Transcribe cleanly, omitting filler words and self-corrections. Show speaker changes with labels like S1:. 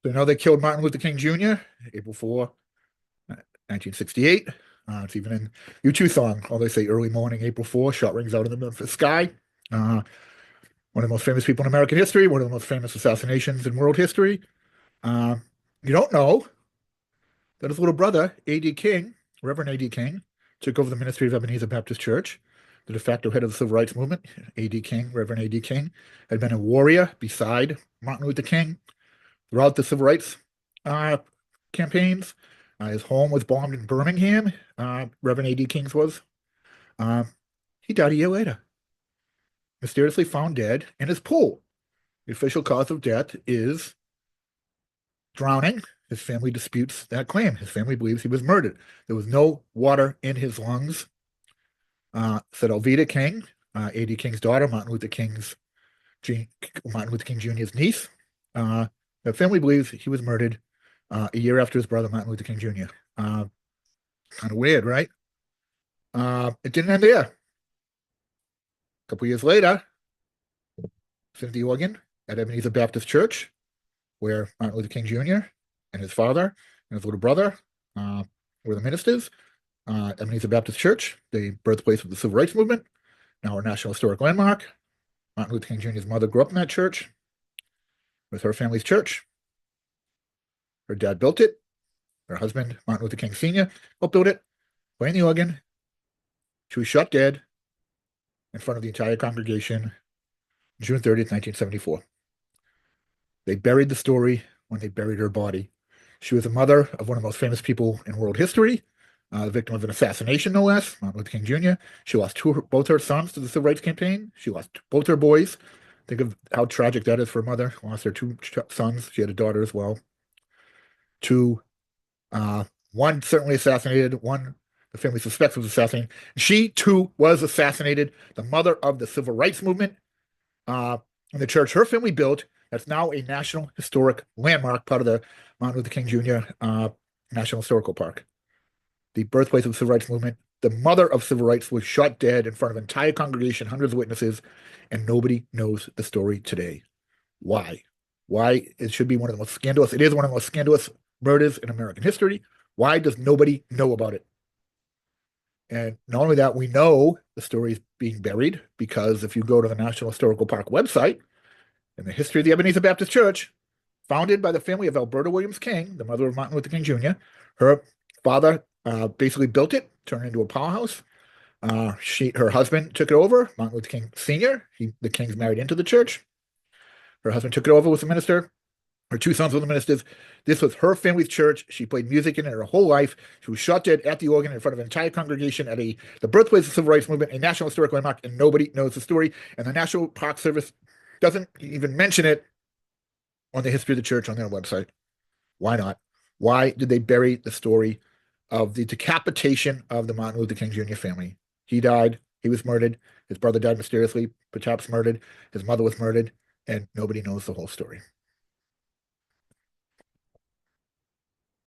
S1: So they killed Martin Luther King Jr. April 4, 1968. It's even in U2 song. All they say early morning, April 4, shot rings out in the Memphis sky. Uh, One of the most famous people in American history, one of the most famous assassinations in world history. Uh, you don't know that his little brother, A.D. King, Reverend A.D. King, took over the ministry of Ebenezer Baptist Church, the de facto head of the civil rights movement. A.D. King, Reverend A.D. King, had been a warrior beside Martin Luther King throughout the civil rights uh, campaigns. His home was bombed in Birmingham. Reverend A.D. King's was. Uh, he died a year later, mysteriously found dead in his pool. The official cause of death is drowning. His family disputes that claim. His family believes he was murdered. There was no water in his lungs. Said Alveda King, A.D. King's daughter, Martin Luther King Jr.'s niece. The family believes he was murdered a year after his brother, Martin Luther King Jr. Kind of weird, right? It didn't end there. A couple years later, Cynthia Organ at Ebenezer Baptist Church, where Martin Luther King Jr. and his father and his little brother were the ministers. Ebenezer Baptist Church, the birthplace of the Civil Rights Movement, now a National Historic Landmark. Martin Luther King Jr.'s mother grew up in that church. It was her family's church. Her dad built it. Her husband, Martin Luther King Sr., helped build it, playing the organ. She was shot dead in front of the entire congregation June 30th, 1974. They buried the story when they buried her body. She was the mother of one of the most famous people in world history, the victim of an assassination, no less, Martin Luther King Jr. She lost both her sons to the civil rights campaign. She lost both her boys. Think of how tragic that is for a mother. Lost her two sons. She had a daughter as well. Two, one certainly assassinated. One, the family suspects was assassinated. She too was assassinated. The mother of the civil rights movement, in the church her family built. That's now a National Historic Landmark, part of the Martin Luther King Jr. National Historical Park. The birthplace of the civil rights movement. The mother of civil rights was shot dead in front of an entire congregation, hundreds of witnesses, and nobody knows the story today. Why? Why it should be one of the most scandalous. It is one of the most scandalous murders in American history. Why does nobody know about it? And not only that, we know the story is being buried because if you go to the National Historical Park website, in the history of the Ebenezer Baptist Church, founded by the family of Alberta Williams King, the mother of Martin Luther King Jr., her father basically built it, turned it into a powerhouse. Her husband took it over, Martin Luther King Sr. The Kings married into the church. Her husband took it over, was a minister. Her two sons were the ministers. This was her family's church. She played music in it her whole life. She was shot dead at the organ in front of an entire congregation at the birthplace of the civil rights movement, a National Historic Landmark, and nobody knows the story. And the National Park Service doesn't even mention it on the history of the church on their website. Why not? Why did they bury the story of the decapitation of the Martin Luther King Jr. family? He died. He was murdered. His brother died mysteriously, perhaps murdered. His mother was murdered, and nobody knows the whole story.